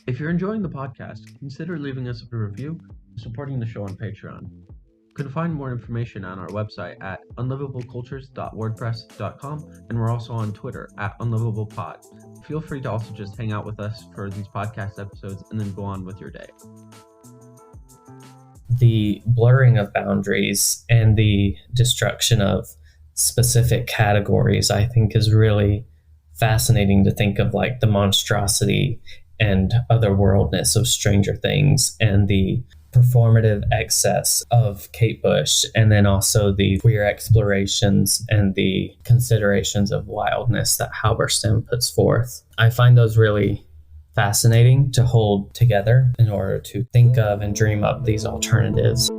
If you're enjoying the podcast, consider leaving us a review and supporting the show on Patreon. You can find more information on our website at unlivablecultures.wordpress.com, and we're also on Twitter at unlivablepod. Feel free to also just hang out with us for these podcast episodes and then go on with your day. The blurring of boundaries and the destruction of specific categories, I think, is really fascinating to think of, like the monstrosity and otherworldness of Stranger Things and the performative excess of Kate Bush, and then also the queer explorations and the considerations of wildness that Halberstam puts forth. I find those really fascinating to hold together in order to think of and dream up these alternatives.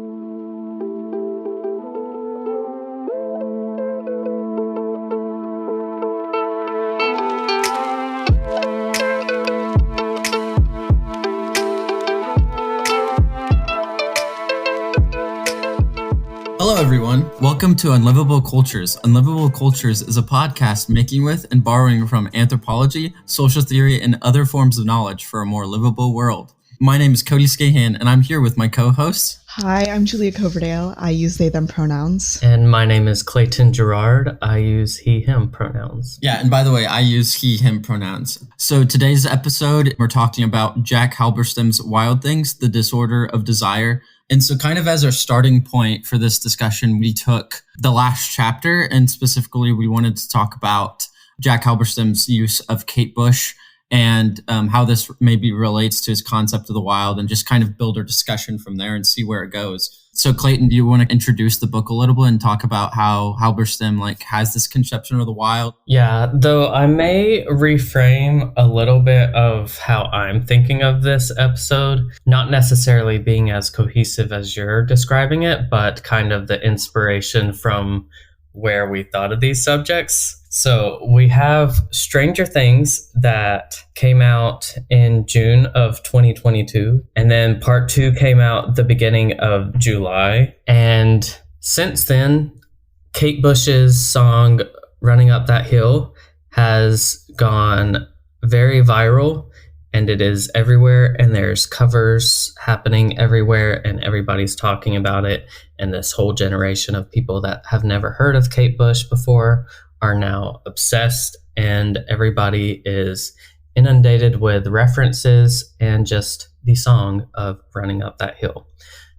Hello, everyone. Welcome to Unlivable Cultures. Unlivable Cultures is a podcast making with and borrowing from anthropology, social theory, and other forms of knowledge for a more livable world. My name is Cody Scahan, and I'm here with my co-hosts. Hi, I'm Julia Coverdale. I use they, them pronouns. And my name is Clayton Gerard. I use he, him pronouns. Yeah, and by the way, I use he, him pronouns. So today's episode, we're talking about Jack Halberstam's Wild Things, the Disorder of Desire. And so kind of as our starting point for this discussion, we took the last chapter, and specifically we wanted to talk about Jack Halberstam's use of Kate Bush and how this maybe relates to his concept of the wild, and just kind of build our discussion from there and see where it goes. So Clayton, do you want to introduce the book a little bit and talk about how Halberstam has this conception of the wild? Yeah, though I may reframe a little bit of how I'm thinking of this episode, not necessarily being as cohesive as you're describing it, but kind of the inspiration from where we thought of these subjects. So we have Stranger Things that came out in June of 2022, and then part 2 came out the beginning of July. And since then, Kate Bush's song Running Up That Hill has gone very viral, and it is everywhere, and there's covers happening everywhere, and everybody's talking about it. And this whole generation of people that have never heard of Kate Bush before are now obsessed, and everybody is inundated with references and just the song of Running Up That Hill.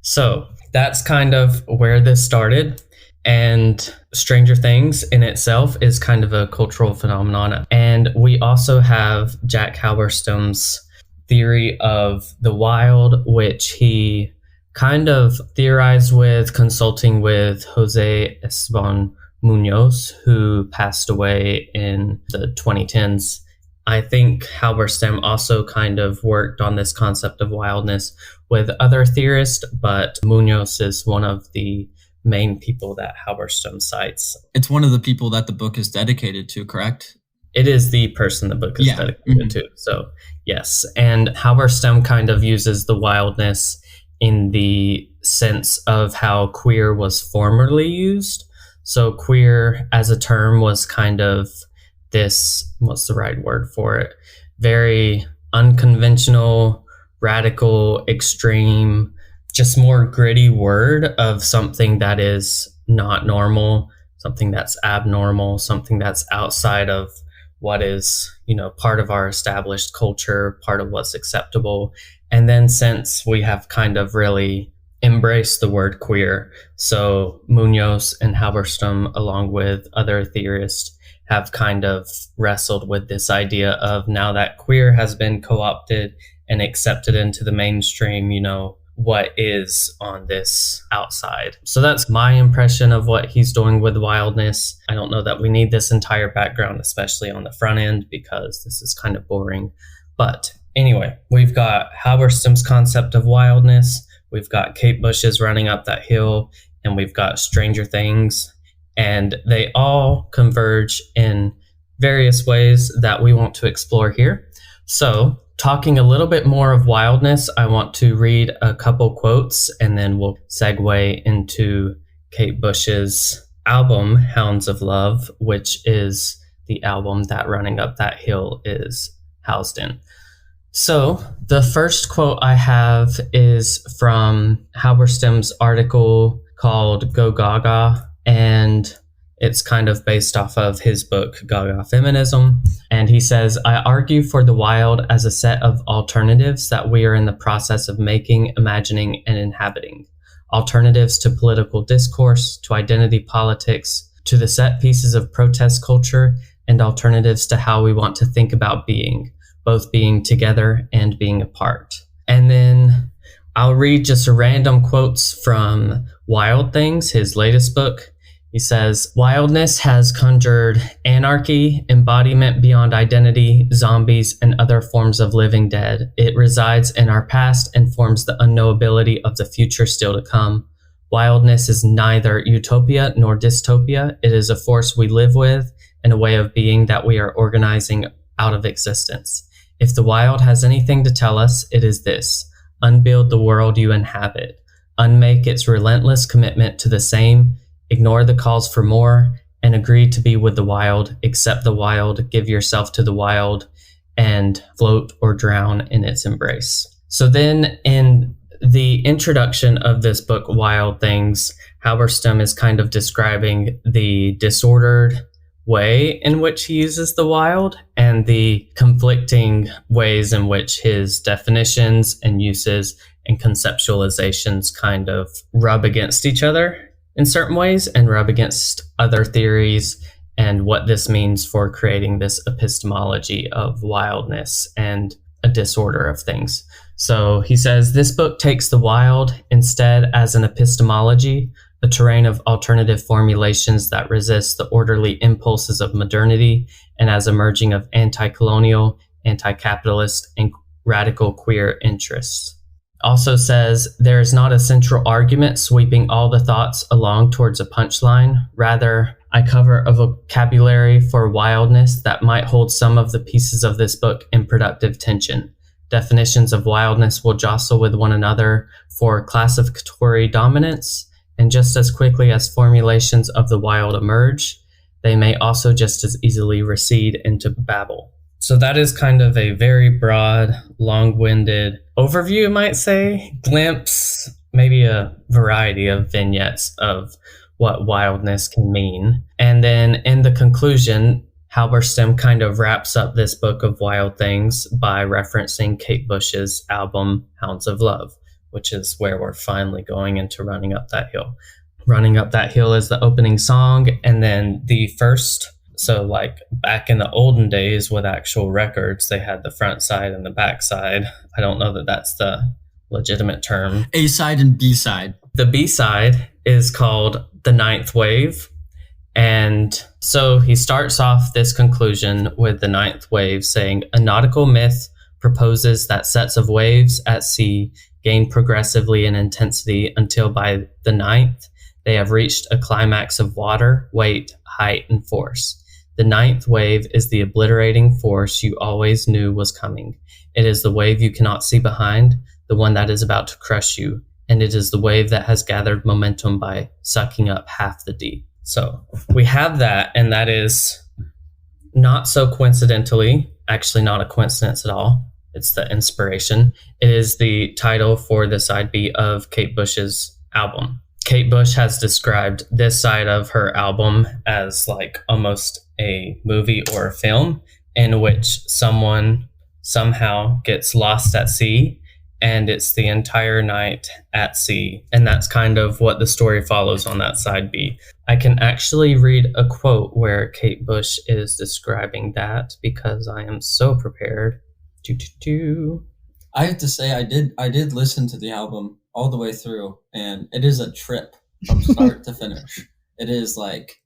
So that's kind of where this started. And Stranger Things in itself is kind of a cultural phenomenon. And we also have Jack Halberstam's theory of the wild, which he kind of theorized with consulting with Jose Esteban Munoz, who passed away in the 2010s. I think Halberstam also kind of worked on this concept of wildness with other theorists, but Munoz is one of the main people that Halberstam cites. It's one of the people that the book is dedicated to, correct? It is the person the book is dedicated to. So yes, and Halberstam kind of uses the wildness in the sense of how queer was formerly used. So queer as a term was kind of this, what's the right word for it? Very unconventional, radical, extreme, just more gritty word of something that is not normal, something that's abnormal, something that's outside of what is, part of our established culture, part of what's acceptable. And then since we have kind of really embraced the word queer, so Munoz and Halberstam, along with other theorists, have kind of wrestled with this idea of, now that queer has been co-opted and accepted into the mainstream, what is on this outside. So that's my impression of what he's doing with wildness. I don't know that we need this entire background, especially on the front end, because this is kind of boring. But anyway, we've got Halberstam's concept of wildness, we've got Kate Bush's Running Up That Hill, and we've got Stranger Things. And they all converge in various ways that we want to explore here. So talking a little bit more of wildness, I want to read a couple quotes, and then we'll segue into Kate Bush's album, Hounds of Love, which is the album that Running Up That Hill is housed in. So the first quote I have is from Halberstam's article called Go Gaga, and it's kind of based off of his book, Gaga Feminism. And he says, I argue for the wild as a set of alternatives that we are in the process of making, imagining, and inhabiting. Alternatives to political discourse, to identity politics, to the set pieces of protest culture, and alternatives to how we want to think about being, both being together and being apart. And then I'll read just random quotes from Wild Things, his latest book. He says, wildness has conjured anarchy, embodiment beyond identity, zombies, and other forms of living dead. It resides in our past and forms the unknowability of the future still to come. Wildness is neither utopia nor dystopia. It is a force we live with and a way of being that we are organizing out of existence. If the wild has anything to tell us, it is this: unbuild the world you inhabit, unmake its relentless commitment to the same, ignore the calls for more, and agree to be with the wild, accept the wild, give yourself to the wild, and float or drown in its embrace. So then in the introduction of this book, Wild Things, Halberstam is kind of describing the disordered way in which he uses the wild and the conflicting ways in which his definitions and uses and conceptualizations kind of rub against each other in certain ways and rub against other theories, and what this means for creating this epistemology of wildness and a disorder of things. So he says, this book takes the wild instead as an epistemology, a terrain of alternative formulations that resist the orderly impulses of modernity, and as a merging of anti-colonial, anti-capitalist, and radical queer interests. Also says, there is not a central argument sweeping all the thoughts along towards a punchline. Rather, I cover a vocabulary for wildness that might hold some of the pieces of this book in productive tension. Definitions of wildness will jostle with one another for classificatory dominance, and just as quickly as formulations of the wild emerge, they may also just as easily recede into babble. So that is kind of a very broad, long-winded overview, you might say, glimpse, maybe a variety of vignettes of what wildness can mean. And then in the conclusion, Halberstam kind of wraps up this book of Wild Things by referencing Kate Bush's album, Hounds of Love, which is where we're finally going into Running Up That Hill. Running Up That Hill is the opening song, and then the first. So like back in the olden days with actual records, they had the front side and the back side. I don't know that that's the legitimate term. A side and B side. The B side is called The Ninth Wave. And so he starts off this conclusion with the ninth wave saying, a nautical myth proposes that sets of waves at sea gain progressively in intensity until by the ninth, they have reached a climax of water, weight, height, and force. The ninth wave is the obliterating force you always knew was coming. It is the wave you cannot see behind, the one that is about to crush you, and it is the wave that has gathered momentum by sucking up half the deep. So we have that, and that is not so coincidentally, actually not a coincidence at all. It's the inspiration. It is the title for the side B of Kate Bush's album. Kate Bush has described this side of her album as like almost a movie or a film in which someone somehow gets lost at sea, and it's the entire night at sea. And that's kind of what the story follows on that side B. I can actually read a quote where Kate Bush is describing that because I am so prepared. I have to say, I did listen to the album all the way through, and it is a trip from start to finish. It is like,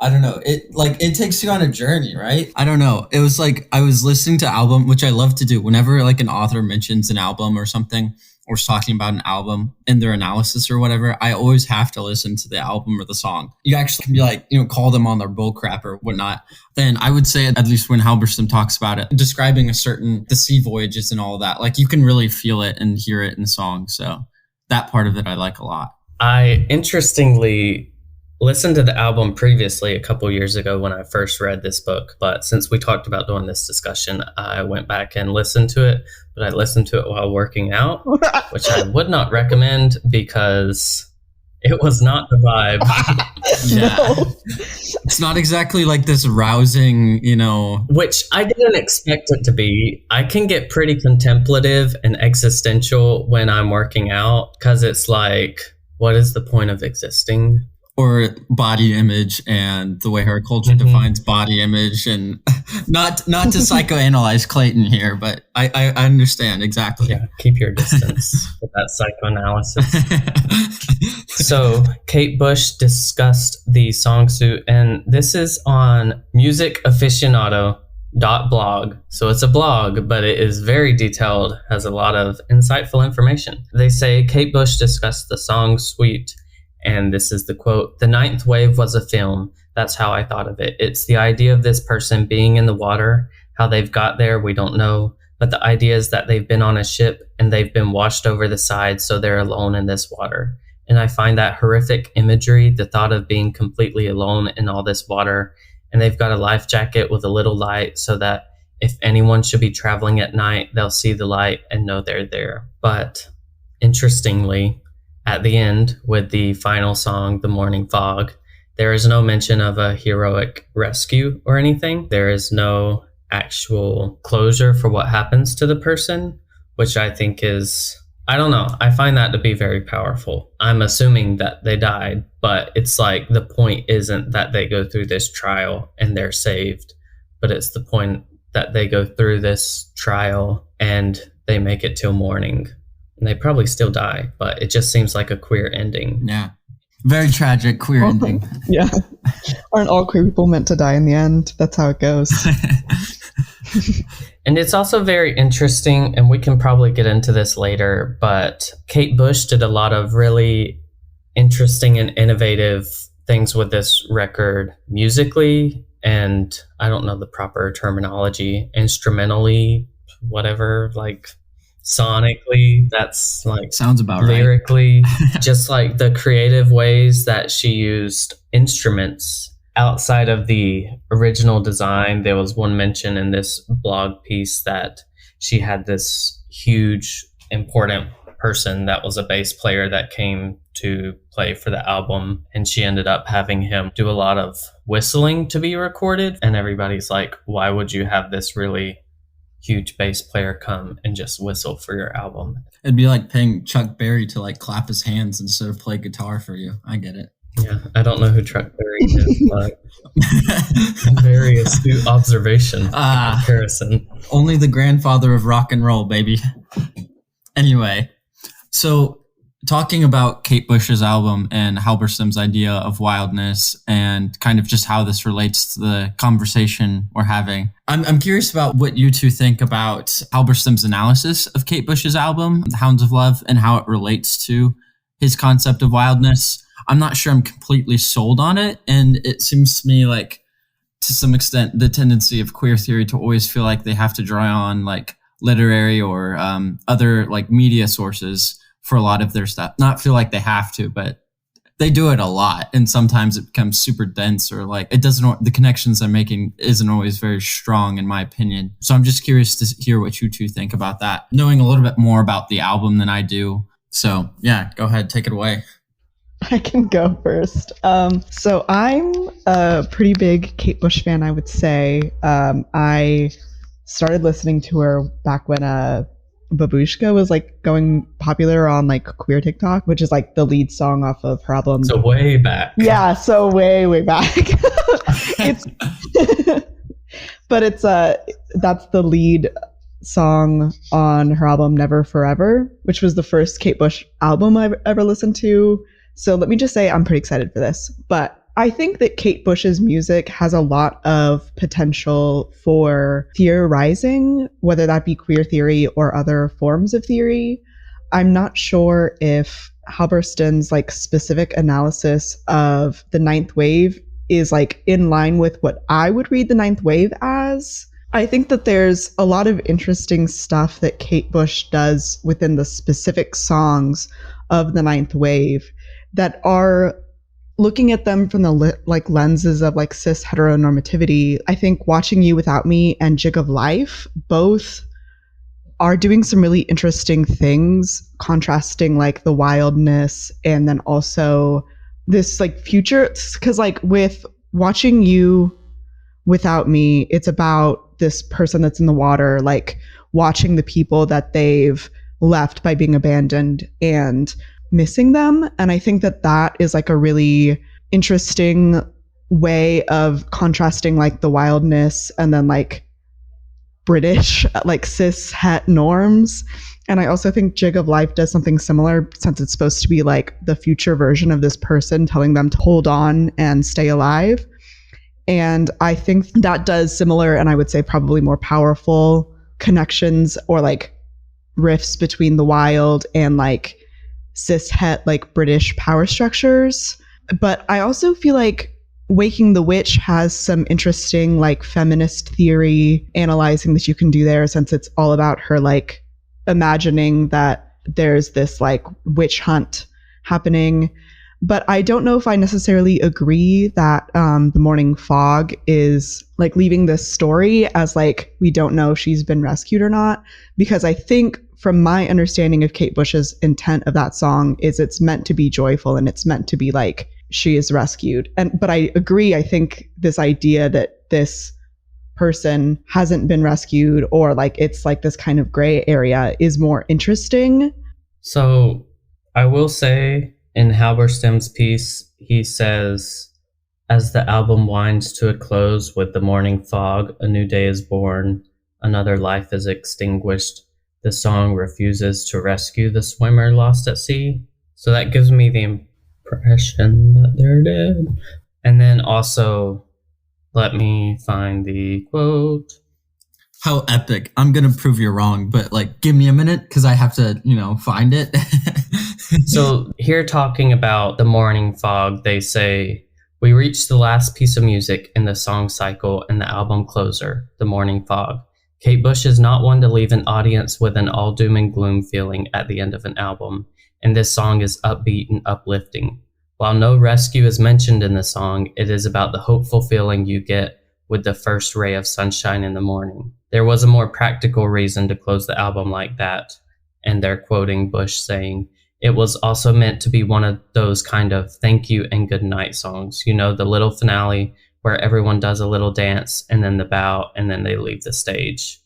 I don't know, it takes you on a journey, right? I don't know. It was like I was listening to album, which I love to do whenever like an author mentions an album or something, or is talking about an album in their analysis or whatever. I always have to listen to the album or the song. You actually can be like, call them on their bullcrap or whatnot. Then I would say, at least when Halberstam talks about it, describing the sea voyages and all of that, like you can really feel it and hear it in the song. So that part of it I like a lot. I interestingly listened to the album previously a couple years ago when I first read this book, but since we talked about doing this discussion, I went back and listened to it, but I listened to it while working out, which I would not recommend because it was not the vibe. Yeah. No. It's not exactly like this rousing, Which I didn't expect it to be. I can get pretty contemplative and existential when I'm working out because it's like, what is the point of existing? Or body image and the way our culture defines body image, and not to psychoanalyze Clayton here, but I understand exactly. Yeah, keep your distance with that psychoanalysis. So Kate Bush discussed the song suit, and this is on musicaficionado.blog. So it's a blog, but it is very detailed, has a lot of insightful information. They say Kate Bush discussed the song suite, and this is the quote: "The Ninth Wave was a film. That's how I thought of it. It's the idea of this person being in the water. How they've got there, we don't know. But the idea is that they've been on a ship and they've been washed over the side, so they're alone in this water. And I find that horrific imagery, the thought of being completely alone in all this water. And they've got a life jacket with a little light so that if anyone should be traveling at night, they'll see the light and know they're there." But interestingly, at the end, with the final song, The Morning Fog, there is no mention of a heroic rescue or anything. There is no actual closure for what happens to the person, which I think is, I don't know, I find that to be very powerful. I'm assuming that they died, but it's like the point isn't that they go through this trial and they're saved, but it's the point that they go through this trial and they make it till morning. And they probably still die, but it just seems like a queer ending. Yeah. Very tragic queer ending. Yeah. Aren't all queer people meant to die in the end? That's how it goes. And it's also very interesting, and we can probably get into this later, but Kate Bush did a lot of really interesting and innovative things with this record musically, and I don't know the proper terminology, instrumentally, whatever, like sonically, that's like sounds about lyrically, right. Just like the creative ways that she used instruments outside of the original design. There was one mention in this blog piece that she had this huge important person that was a bass player that came to play for the album, and she ended up having him do a lot of whistling to be recorded, and everybody's like, why would you have this really huge bass player come and just whistle for your album? It'd be like paying Chuck Berry to like clap his hands instead of play guitar for you. I get it. Yeah, I don't know who Chuck Berry is, but very astute observation comparison. Only the grandfather of rock and roll, baby. Anyway, so talking about Kate Bush's album and Halberstam's idea of wildness and kind of just how this relates to the conversation we're having, I'm curious about what you two think about Halberstam's analysis of Kate Bush's album, The Hounds of Love, and how it relates to his concept of wildness. I'm not sure I'm completely sold on it, and it seems to me like, to some extent, the tendency of queer theory to always feel like they have to draw on like literary or other like media sources for a lot of their stuff. Not feel like they have to, but they do it a lot, and sometimes it becomes super dense, or like it doesn't. The connections I'm making isn't always very strong, in my opinion. So I'm just curious to hear what you two think about that, knowing a little bit more about the album than I do. So yeah, go ahead, take it away. I can go first. So I'm a pretty big Kate Bush fan, I would say. I started listening to her back when Babushka was like going popular on like queer TikTok, which is like the lead song off of her album. So way back. Yeah, so way back. It's but it's that's the lead song on her album Never Forever, which was the first Kate Bush album I've ever listened to. So let me just say I'm pretty excited for this. But I think that Kate Bush's music has a lot of potential for theorizing, whether that be queer theory or other forms of theory. I'm not sure if Halberstam's like specific analysis of the ninth wave is like in line with what I would read the ninth wave as. I think that there's a lot of interesting stuff that Kate Bush does within the specific songs of the ninth wave that are looking at them from the lenses of like cis heteronormativity, I think Watching You Without Me and Jig of Life both are doing some really interesting things, contrasting like the wildness and then also this like future. Because like with Watching You Without Me, it's about this person that's in the water, like watching the people that they've left by being abandoned and missing them. And I think that that is like a really interesting way of contrasting like the wildness and then like British like cis het norms. And I also think Jig of Life does something similar, since it's supposed to be like the future version of this person telling them to hold on and stay alive. And I think that does similar, and I would say probably more powerful connections or like rifts between the wild and like cis het like British power structures. But I also feel like Waking the Witch has some interesting like feminist theory analyzing that you can do there, since it's all about her like imagining that there's this like witch hunt happening. But I don't know if I necessarily agree that The Morning Fog is like leaving this story as like we don't know if she's been rescued or not, because I think from my understanding of Kate Bush's intent of that song is it's meant to be joyful and it's meant to be like she is rescued. But I agree, I think this idea that this person hasn't been rescued or like it's like this kind of gray area is more interesting. So I will say in Halberstam's piece, he says, as the album winds to a close with The Morning Fog, a new day is born, another life is extinguished. The song refuses to rescue the swimmer lost at sea. So that gives me the impression that they're dead. And then also, let me find the quote. How epic. I'm going to prove you're wrong, but like, give me a minute because I have to, find it. So here talking about The Morning Fog, they say, we reached the last piece of music in the song cycle and the album closer, The Morning Fog. Kate Bush is not one to leave an audience with an all doom and gloom feeling at the end of an album, and this song is upbeat and uplifting. While no rescue is mentioned in the song, it is about the hopeful feeling you get with the first ray of sunshine in the morning. There was a more practical reason to close the album like that, and they're quoting Bush saying, it was also meant to be one of those kind of thank you and good night songs. The little finale where everyone does a little dance and then the bow and then they leave the stage.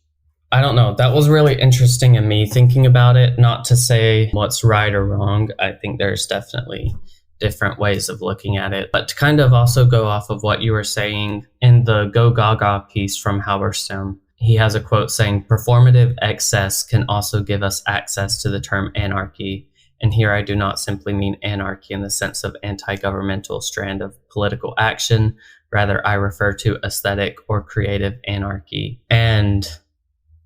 I don't know. That was really interesting in me thinking about it. Not to say what's right or wrong. I think there's definitely different ways of looking at it. But to kind of also go off of what you were saying in the Go Gaga piece from Halberstam, he has a quote saying, performative excess can also give us access to the term anarchy. And here I do not simply mean anarchy in the sense of anti-governmental strand of political action. Rather, I refer to aesthetic or creative anarchy. And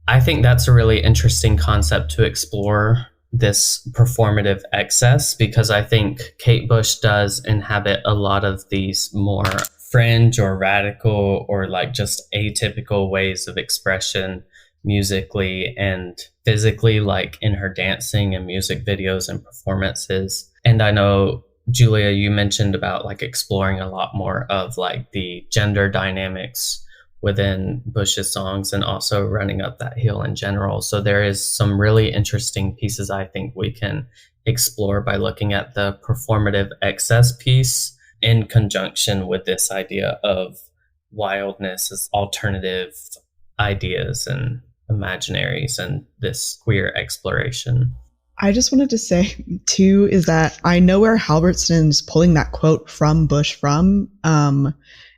I think that's a really interesting concept to explore, this performative excess, because I think Kate Bush does inhabit a lot of these more fringe or radical or like just atypical ways of expression musically and physically, like in her dancing and music videos and performances. And I know, Julia, you mentioned about like exploring a lot more of like the gender dynamics within Bush's songs and also Running Up That Hill in general. So there is some really interesting pieces I think we can explore by looking at the performative excess piece in conjunction with this idea of wildness as alternative ideas and imaginaries and this queer exploration. I just wanted to say, too, is that I know where Halberstam's pulling that quote from Bush from,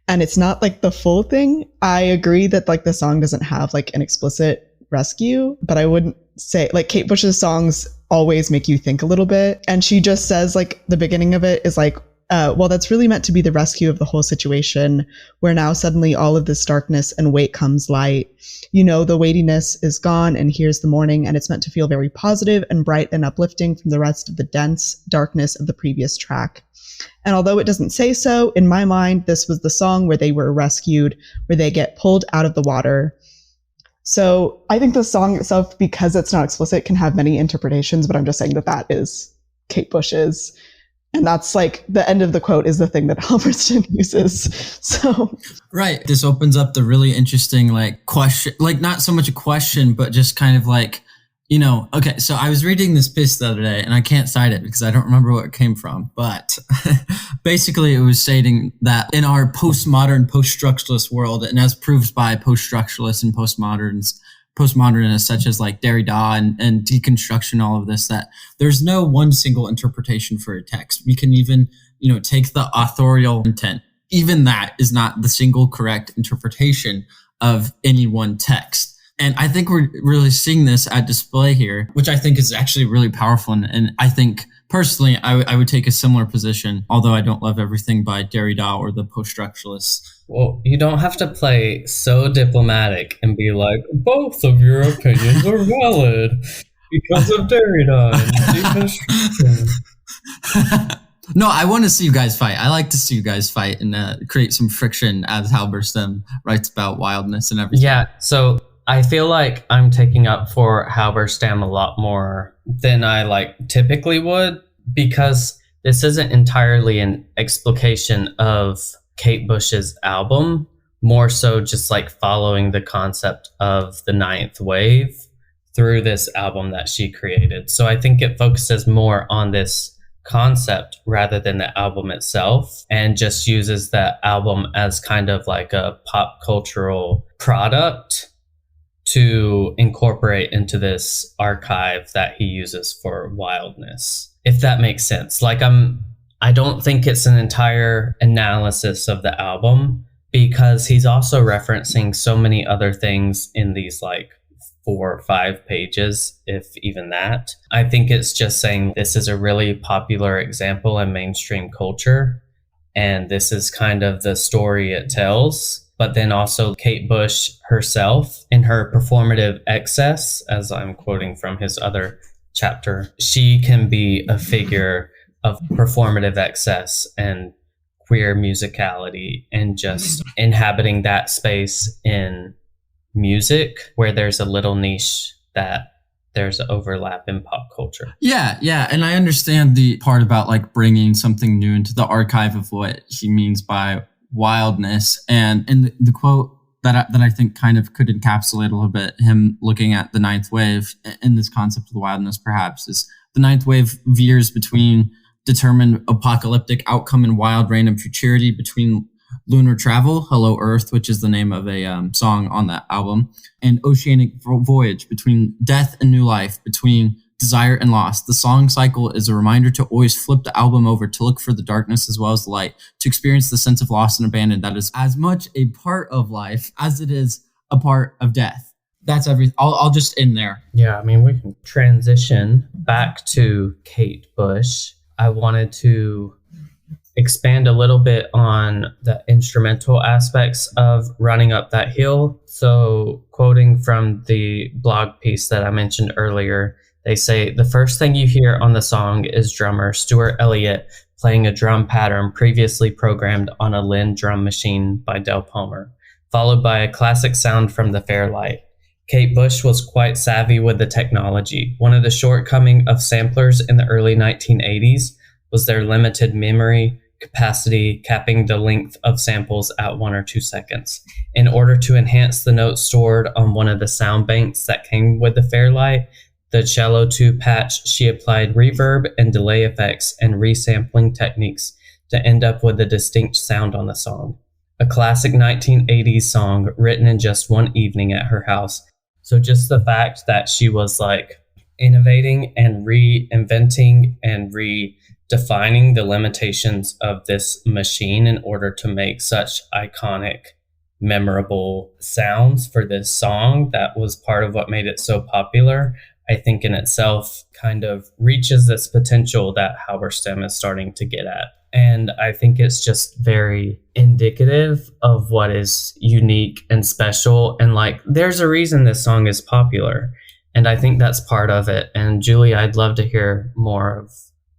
and it's not like the full thing. I agree that like the song doesn't have like an explicit rescue, but I wouldn't say like Kate Bush's songs always make you think a little bit. And she just says like the beginning of it is like, well, that's really meant to be the rescue of the whole situation, where now suddenly all of this darkness and weight comes light. The weightiness is gone and here's the morning, and it's meant to feel very positive and bright and uplifting from the rest of the dense darkness of the previous track. And although it doesn't say so, in my mind, this was the song where they were rescued, where they get pulled out of the water. So I think the song itself, because it's not explicit, can have many interpretations, but I'm just saying that that is Kate Bush's And that's like the end of the quote is the thing that Halberstam uses. So right. This opens up the really interesting like question, like not so much a question, but just kind of like, okay, so I was reading this piece the other day and I can't cite it because I don't remember where it came from, but basically it was stating that in our postmodern, post-structuralist world, and as proved by post-structuralists and postmodernists such as like Derrida and deconstruction, all of this, that there's no one single interpretation for a text. We can even, take the authorial intent. Even that is not the single correct interpretation of any one text. And I think we're really seeing this at display here, which I think is actually really powerful. And I think personally, I would take a similar position, although I don't love everything by Derrida or the post-structuralists. Well, you don't have to play so diplomatic and be like, both of your opinions are valid because of Derrida and deconstruction. No, I want to see you guys fight. I like to see you guys fight and create some friction as Halberstam writes about wildness and everything. Yeah, so I feel like I'm taking up for Halberstam a lot more than I typically would, because this isn't entirely an explication of Kate Bush's album, more so just following the concept of the ninth wave through this album that she created. So I think it focuses more on this concept rather than the album itself, and just uses that album as kind of like a pop cultural product to incorporate into this archive that he uses for wildness, if that makes sense. I don't think it's an entire analysis of the album, because he's also referencing so many other things in these 4 or 5 pages, if even that. I think it's just saying this is a really popular example in mainstream culture, and this is kind of the story it tells. But then also Kate Bush herself, in her performative excess, as I'm quoting from his other chapter, she can be a figure of performative excess and queer musicality, and just inhabiting that space in music where there's a little niche that there's an overlap in pop culture. Yeah. And I understand the part about bringing something new into the archive of what he means by wildness. And in the quote that I think kind of could encapsulate a little bit him looking at the ninth wave in this concept of the wildness, perhaps, is the ninth wave veers between determined apocalyptic outcome and wild random futurity, between lunar travel, Hello Earth, which is the name of a song on that album, and oceanic voyage, between death and new life, between desire and loss. The song cycle is a reminder to always flip the album over, to look for the darkness as well as the light, to experience the sense of loss and abandon that is as much a part of life as it is a part of death. That's everything. I'll just end there. Yeah, I mean, we can transition back to Kate Bush. I wanted to expand a little bit on the instrumental aspects of Running Up That Hill. So, quoting from the blog piece that I mentioned earlier, they say, the first thing you hear on the song is drummer Stuart Elliott playing a drum pattern previously programmed on a Linn drum machine by Del Palmer, followed by a classic sound from the Fairlight. Kate Bush was quite savvy with the technology. One of the shortcomings of samplers in the early 1980s was their limited memory capacity, capping the length of samples at 1 or 2 seconds. In order to enhance the notes stored on one of the sound banks that came with the Fairlight, the Cello 2 patch, she applied reverb and delay effects and resampling techniques to end up with a distinct sound on the song. A classic 1980s song written in just one evening at her house. So just the fact that she was innovating and reinventing and redefining the limitations of this machine in order to make such iconic, memorable sounds for this song, that was part of what made it so popular, I think in itself kind of reaches this potential that Halberstam is starting to get at. And I think it's just very indicative of what is unique and special. And there's a reason this song is popular. And I think that's part of it. And Julie, I'd love to hear more of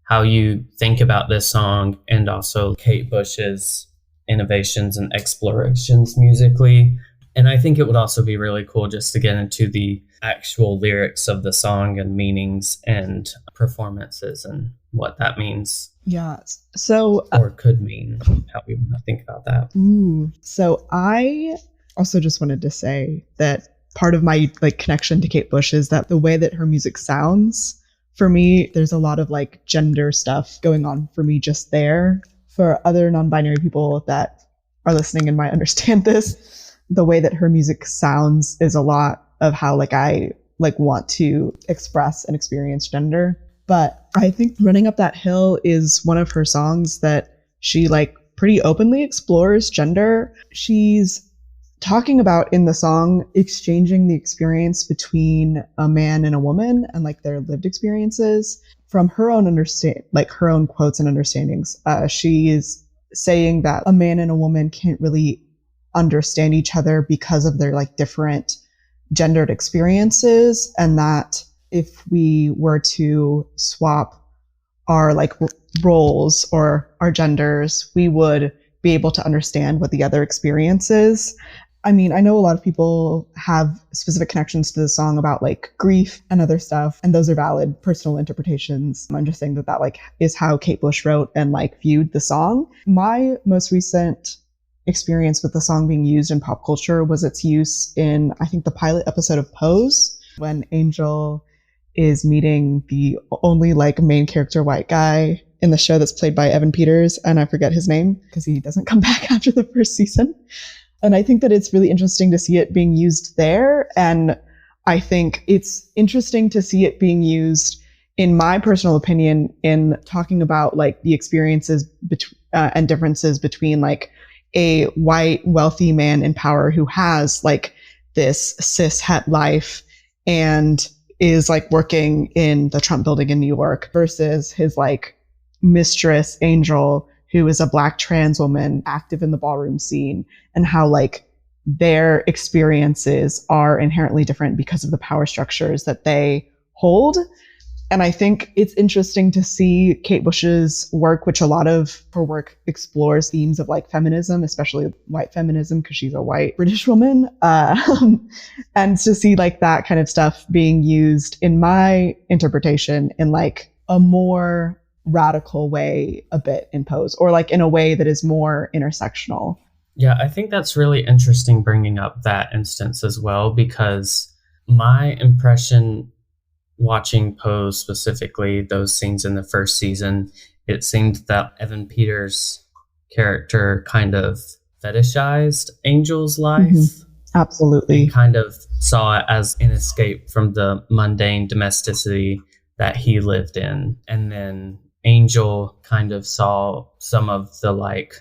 how you think about this song, and also Kate Bush's innovations and explorations musically And I think it would also be really cool just to get into the actual lyrics of the song and meanings and performances and what that means. Yeah. So or could mean, how we want to think about that. So I also just wanted to say that part of my like connection to Kate Bush is that the way that her music sounds, for me, there's a lot of like gender stuff going on for me just there. For other non-binary people that are listening and might understand this, the way that her music sounds is a lot of how like I like want to express and experience gender. But I think Running Up That Hill is one of her songs that she like pretty openly explores gender. She's talking about in the song exchanging the experience between a man and a woman and like their lived experiences from her own her own quotes and understandings. She is saying that a man and a woman can't really understand each other because of their like different gendered experiences, and that if we were to swap our like roles or our genders, we would be able to understand what the other experiences. I mean, I know a lot of people have specific connections to the song about like grief and other stuff, and those are valid personal interpretations. I'm just saying that that like is how Kate Bush wrote and like viewed the song. My most recent experience with the song being used in pop culture was its use in, I think, the pilot episode of Pose, when Angel is meeting the only like main character white guy in the show that's played by Evan Peters, and I forget his name because he doesn't come back after the first season. And I think that it's really interesting to see it being used there. And I think it's interesting to see it being used, in my personal opinion, in talking about like the experiences and differences between like a white wealthy man in power who has like this cis het life and is like working in the Trump building in New York versus his like mistress Angel, who is a Black trans woman active in the ballroom scene, and how like their experiences are inherently different because of the power structures that they hold. And I think it's interesting to see Kate Bush's work, which a lot of her work explores themes of like feminism, especially white feminism, because she's a white British woman. And to see like that kind of stuff being used, in my interpretation, in like a more radical way a bit in Pose, or like in a way that is more intersectional. Yeah, I think that's really interesting bringing up that instance as well, because my impression watching Pose, specifically those scenes in the first season, it seemed that Evan Peters' character kind of fetishized Angel's life. Mm-hmm. Absolutely. He kind of saw it as an escape from the mundane domesticity that he lived in. And then Angel kind of saw some of the like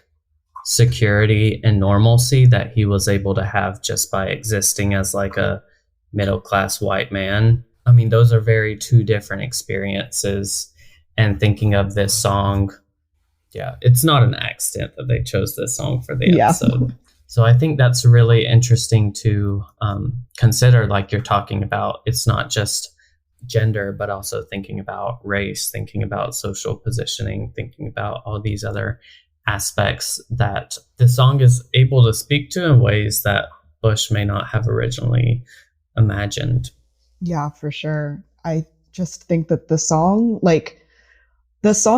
security and normalcy that he was able to have just by existing as like a middle-class white man. I mean, those are very two different experiences. And thinking of this song, yeah, it's not an accident that they chose this song for the episode. So I think that's really interesting to consider, like you're talking about. It's not just gender, but also thinking about race, thinking about social positioning, thinking about all these other aspects that the song is able to speak to in ways that Bush may not have originally imagined. Yeah, for sure. I just think that the song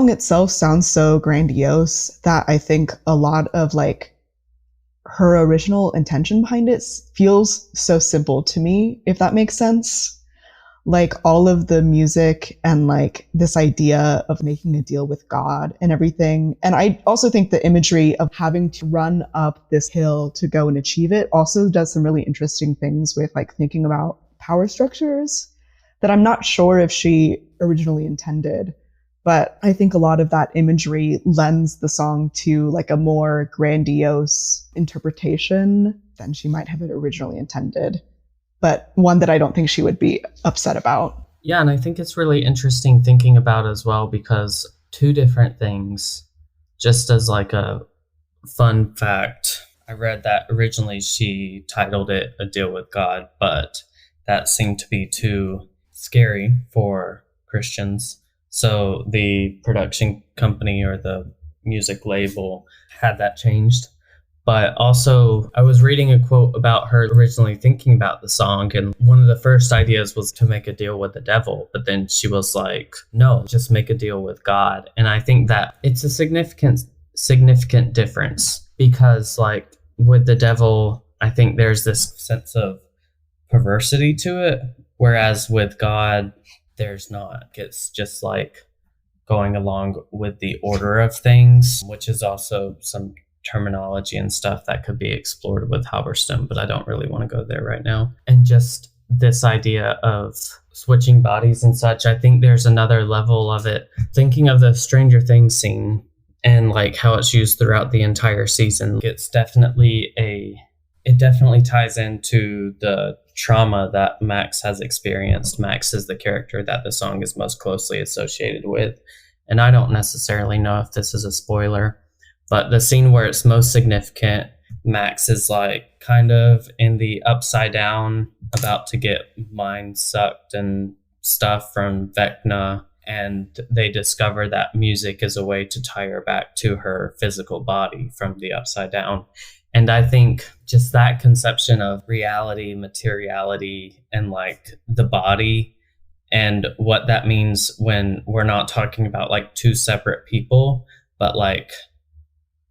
itself sounds so grandiose that I think a lot of like her original intention behind it feels so simple to me, if that makes sense. Like all of the music and like this idea of making a deal with God and everything. And I also think the imagery of having to run up this hill to go and achieve it also does some really interesting things with like thinking about power structures that I'm not sure if she originally intended. But I think a lot of that imagery lends the song to like a more grandiose interpretation than she might have it originally intended, but one that I don't think she would be upset about. Yeah, and I think it's really interesting thinking about as well, because two different things, just as like a fun fact, I read that originally she titled it A Deal with God, but that seemed to be too scary for Christians. So the production company or the music label had that changed. But also, I was reading a quote about her originally thinking about the song, and one of the first ideas was to make a deal with the devil. But then she was like, no, just make a deal with God. And I think that it's a significant difference, because like with the devil, I think there's this sense of perversity to it, whereas with God, there's not. It's just like going along with the order of things, which is also some terminology and stuff that could be explored with Halberstam, but I don't really want to go there right now. And just this idea of switching bodies and such, I think there's another level of it. Thinking of the Stranger Things scene and like how it's used throughout the entire season, it definitely ties into the trauma that Max has experienced. Max is the character that the song is most closely associated with. And I don't necessarily know if this is a spoiler, but the scene where it's most significant, Max is like kind of in the upside down, about to get mind sucked and stuff from Vecna. And they discover that music is a way to tie her back to her physical body from the upside down. And I think just that conception of reality, materiality, and like the body, and what that means when we're not talking about like two separate people, but like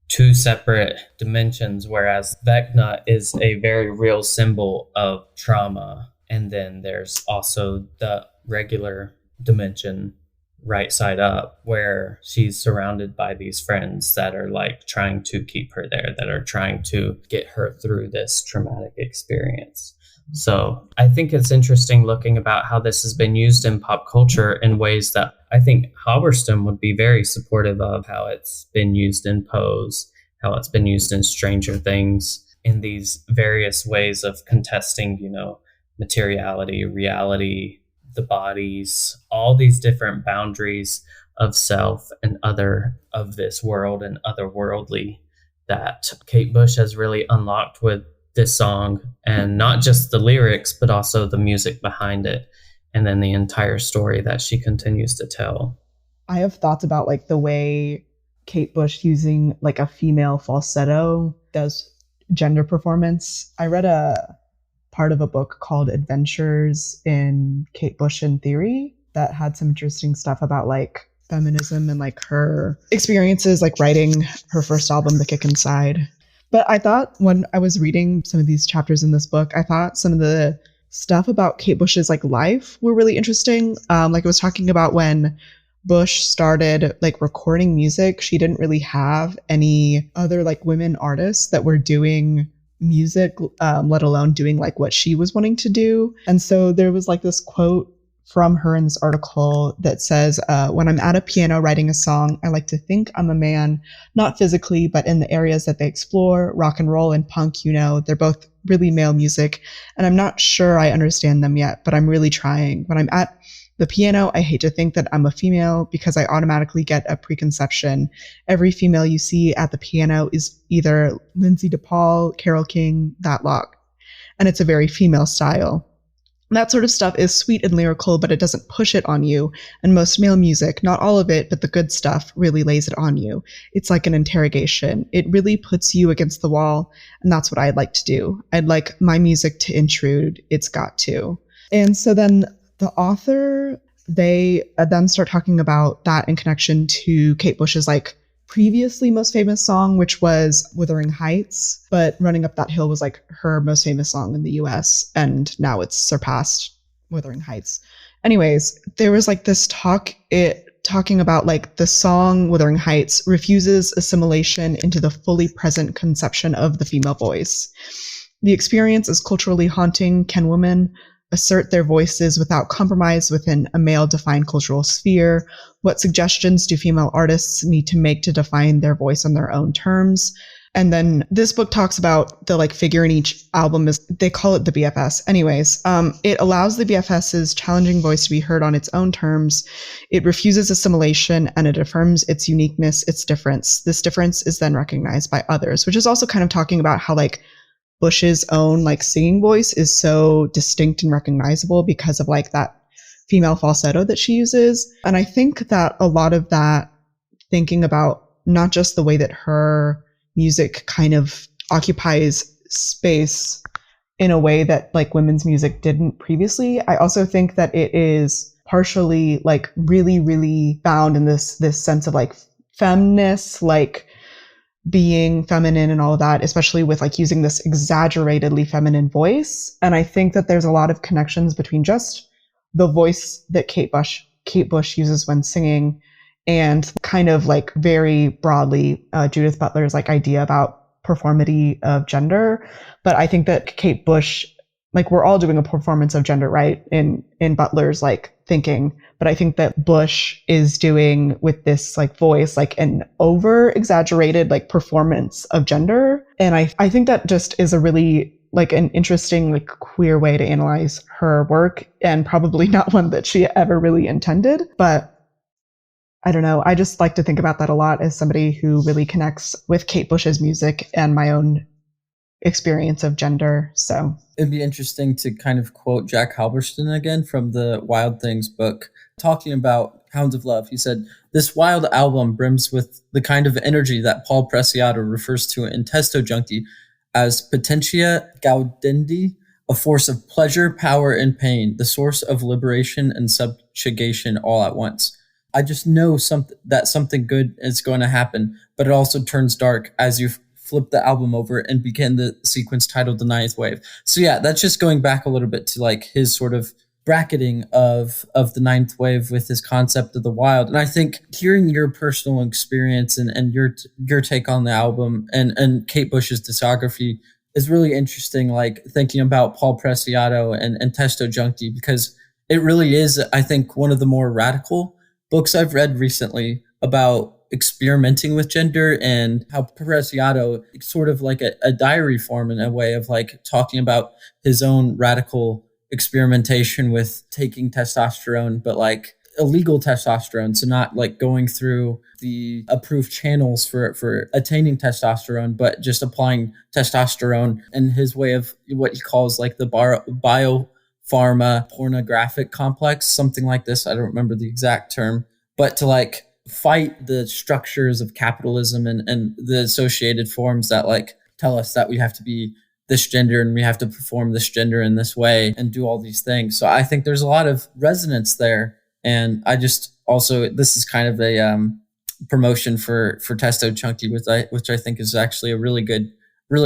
two separate dimensions, whereas Vecna is a very real symbol of trauma. And then there's also the regular dimension, right side up, where she's surrounded by these friends that are like trying to keep her there, that are trying to get her through this traumatic experience. So I think it's interesting looking about how this has been used in pop culture in ways that I think Halberstam would be very supportive of, how it's been used in Pose, how it's been used in Stranger Things, in these various ways of contesting, materiality, reality, the bodies, all these different boundaries of self and other of this world and otherworldly that Kate Bush has really unlocked with this song, and not just the lyrics, but also the music behind it, and then the entire story that she continues to tell. I have thoughts about like the way Kate Bush using like a female falsetto does gender performance. I read a part of a book called Adventures in Kate Bush and Theory that had some interesting stuff about like feminism and like her experiences like writing her first album, The Kick Inside. But I thought when I was reading some of these chapters in this book, I thought some of the stuff about Kate Bush's like life were really interesting. Like it was talking about when Bush started like recording music, she didn't really have any other like women artists that were doing music, let alone doing like what she was wanting to do. And so there was like this quote from her in this article that says, when I'm at a piano writing a song, I like to think I'm a man, not physically, but in the areas that they explore, rock and roll and punk, they're both really male music. And I'm not sure I understand them yet, but I'm really trying. When I'm at the piano, I hate to think that I'm a female because I automatically get a preconception. Every female you see at the piano is either Lindsay DePaul, Carole King, that lot. And it's a very female style. That sort of stuff is sweet and lyrical, but it doesn't push it on you. And most male music, not all of it, but the good stuff, really lays it on you. It's like an interrogation. It really puts you against the wall. And that's what I'd like to do. I'd like my music to intrude. It's got to. And so then the author, they then start talking about that in connection to Kate Bush's like previously most famous song, which was Wuthering Heights, but Running Up That Hill was like her most famous song in the US, and now it's surpassed Wuthering Heights. Anyways, there was like this talking about like the song Wuthering Heights refuses assimilation into the fully present conception of the female voice. The experience is culturally haunting. Can women assert their voices without compromise within a male-defined cultural sphere? What suggestions do female artists need to make to define their voice on their own terms? And then this book talks about the like figure in each album is, they call it the BFS. Anyways, it allows the BFS's challenging voice to be heard on its own terms. It refuses assimilation and it affirms its uniqueness, its difference. This difference is then recognized by others, which is also kind of talking about how like Bush's own like singing voice is so distinct and recognizable because of like that female falsetto that she uses. And I think that a lot of that, thinking about not just the way that her music kind of occupies space in a way that like women's music didn't previously. I also think that it is partially like really, really bound in this sense of like femness, like being feminine and all of that, especially with like using this exaggeratedly feminine voice. And I think that there's a lot of connections between just the voice that Kate Bush uses when singing and kind of like very broadly Judith Butler's like idea about performity of gender. But I think that Kate Bush, like we're all doing a performance of gender, right? In Butler's like thinking. But I think that Bush is doing with this like voice, like an over exaggerated like performance of gender. And I think that just is a really like an interesting like queer way to analyze her work, and probably not one that she ever really intended. But I don't know. I just like to think about that a lot as somebody who really connects with Kate Bush's music and my own experience of gender. So it'd be interesting to kind of quote Jack Halberstam again from the Wild Things book, talking about Hounds of Love. He said, "This wild album brims with the kind of energy that Paul Preciado refers to in Testo Junkie as potentia gaudendi, a force of pleasure, power, and pain, the source of liberation and subjugation all at once. I just know that something good is going to happen, but it also turns dark as you flip the album over and begin the sequence titled The Ninth Wave." So yeah, that's just going back a little bit to like his sort of bracketing of the ninth wave with his concept of the wild. And I think hearing your personal experience and your take on the album and Kate Bush's discography is really interesting, like thinking about Paul Preciado and Testo Junkie, because it really is, I think, one of the more radical books I've read recently about experimenting with gender, and how Preciado, sort of like a diary form in a way of like talking about his own radical experimentation with taking testosterone, but like illegal testosterone. So not like going through the approved channels for attaining testosterone, but just applying testosterone in his way of what he calls like the biopharma pornographic complex, something like this. I don't remember the exact term, but to like fight the structures of capitalism and the associated forms that like tell us that we have to be this gender and we have to perform this gender in this way and do all these things. So I think there's a lot of resonance there. And I just also, this is kind of a promotion for Testo Junkie, which I think is actually a really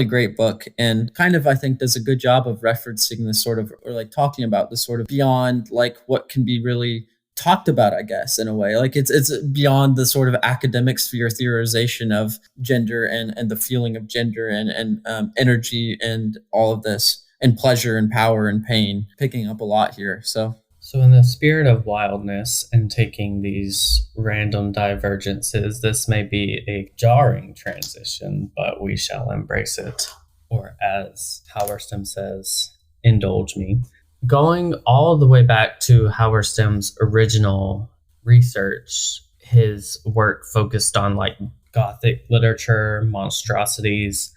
great book, and kind of I think does a good job of referencing this sort of, or like talking about this sort of beyond like what can be really talked about, I guess, in a way. Like it's beyond the sort of academic sphere theorization of gender and the feeling of gender and energy and all of this, and pleasure and power and pain, picking up a lot here. So in the spirit of wildness and taking these random divergences, this may be a jarring transition, but we shall embrace it. Or as Halberstam says, indulge me. Going all the way back to Halberstam's original research, his work focused on like Gothic literature, monstrosities,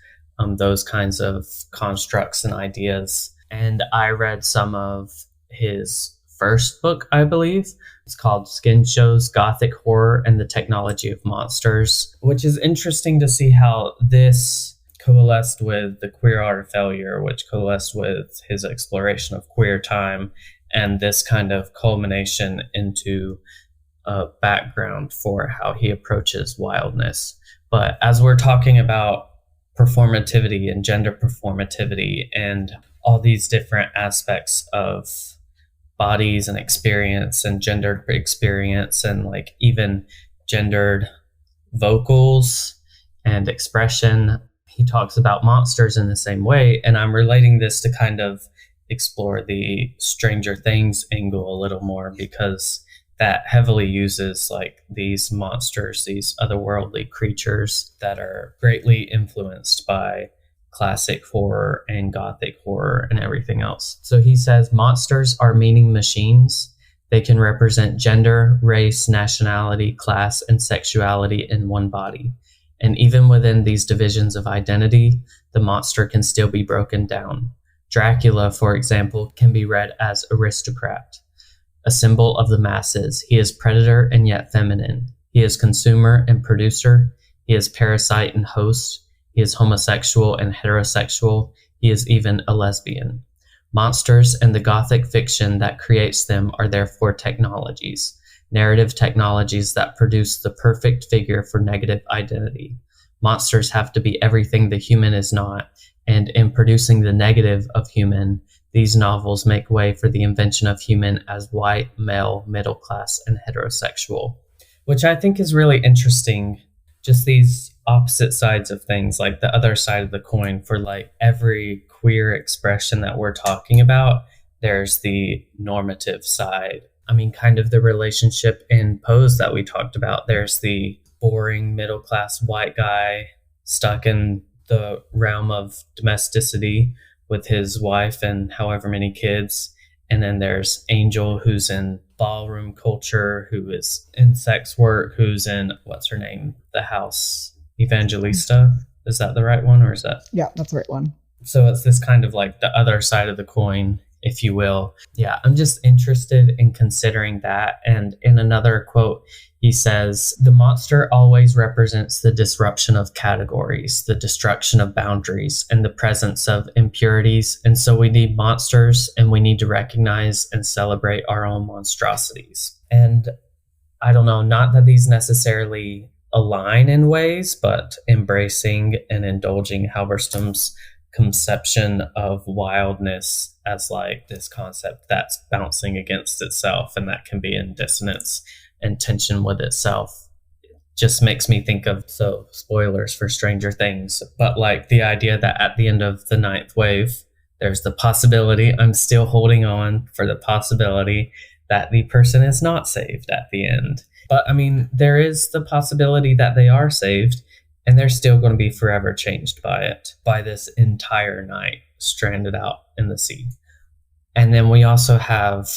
those kinds of constructs and ideas. And I read some of his first book, I believe. It's called Skin Shows, Gothic Horror and the Technology of Monsters, which is interesting to see how this coalesced with the Queer Art of Failure, which coalesced with his exploration of queer time, and this kind of culmination into a background for how he approaches wildness. But as we're talking about performativity and gender performativity and all these different aspects of bodies and experience and gendered experience and like even gendered vocals and expression, he talks about monsters in the same way. And I'm relating this to kind of explore the Stranger Things angle a little more, because that heavily uses like these monsters, these otherworldly creatures that are greatly influenced by classic horror and Gothic horror and everything else. So he says, monsters are meaning machines. They can represent gender, race, nationality, class, and sexuality in one body. And even within these divisions of identity, the monster can still be broken down. Dracula, for example, can be read as aristocrat, a symbol of the masses. He is predator and yet feminine. He is consumer and producer. He is parasite and host. He is homosexual and heterosexual. He is even a lesbian. Monsters and the Gothic fiction that creates them are therefore technologies, narrative technologies that produce the perfect figure for negative identity. Monsters have to be everything the human is not, and in producing the negative of human, these novels make way for the invention of human as white, male, middle class, and heterosexual, which I think is really interesting. Just these opposite sides of things, like the other side of the coin for like every queer expression that we're talking about, there's the normative side. I mean, kind of the relationship in Pose that we talked about. There's the boring middle class white guy stuck in the realm of domesticity with his wife and however many kids. And then there's Angel, who's in ballroom culture, who is in sex work, who's in, what's her name? The House Evangelista. Is that the right one, or is that? Yeah, that's the right one. So it's this kind of like the other side of the coin, if you will. Yeah, I'm just interested in considering that. And in another quote, he says, "The monster always represents the disruption of categories, the destruction of boundaries, and the presence of impurities. And so we need monsters, and we need to recognize and celebrate our own monstrosities." And I don't know, not that these necessarily align in ways, but embracing and indulging Halberstam's conception of wildness as like this concept that's bouncing against itself and that can be in dissonance and tension with itself just makes me think of, so spoilers for Stranger Things, but like the idea that at the end of the ninth wave, there's the possibility, I'm still holding on for the possibility that the person is not saved at the end. But I mean, there is the possibility that they are saved and they're still going to be forever changed by it, by this entire night stranded out in the sea. And then we also have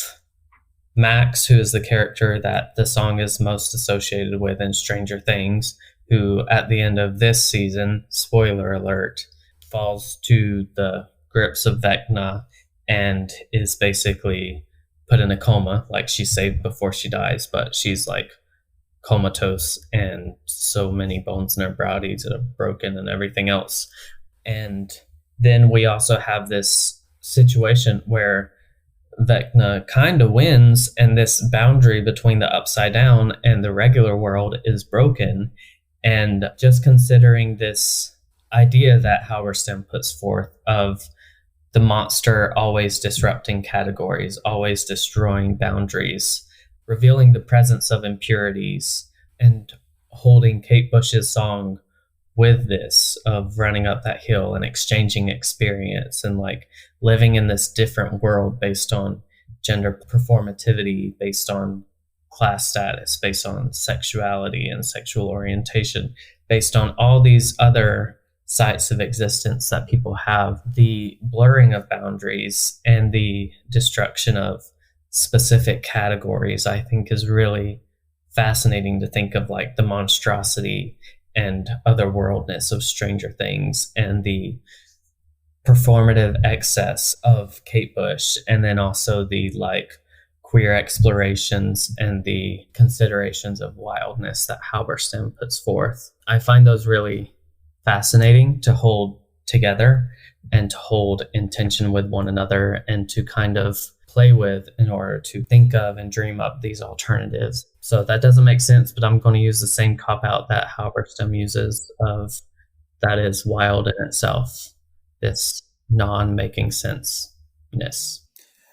Max, who is the character that the song is most associated with in Stranger Things, who at the end of this season, spoiler alert, falls to the grips of Vecna and is basically put in a coma. Like, she's saved before she dies, but she's like comatose and so many bones in her bodies that are broken and everything else. And then we also have this situation where Vecna kind of wins, and this boundary between the upside down and the regular world is broken. And just considering this idea that Halberstam puts forth of the monster always disrupting categories, always destroying boundaries, revealing the presence of impurities, and holding Kate Bush's song with this of running up that hill and exchanging experience and like living in this different world based on gender performativity, based on class status, based on sexuality and sexual orientation, based on all these other sites of existence that people have. The blurring of boundaries and the destruction of specific categories, I think, is really fascinating to think of, like the monstrosity and otherworldness of Stranger Things and the performative excess of Kate Bush, and then also the like queer explorations and the considerations of wildness that Halberstam puts forth. I find those really fascinating to hold together and to hold in tension with one another and to kind of play with in order to think of and dream up these alternatives. So that doesn't make sense, but I'm going to use the same cop-out that Halberstam uses of that is wild in itself, this non-making sense-ness.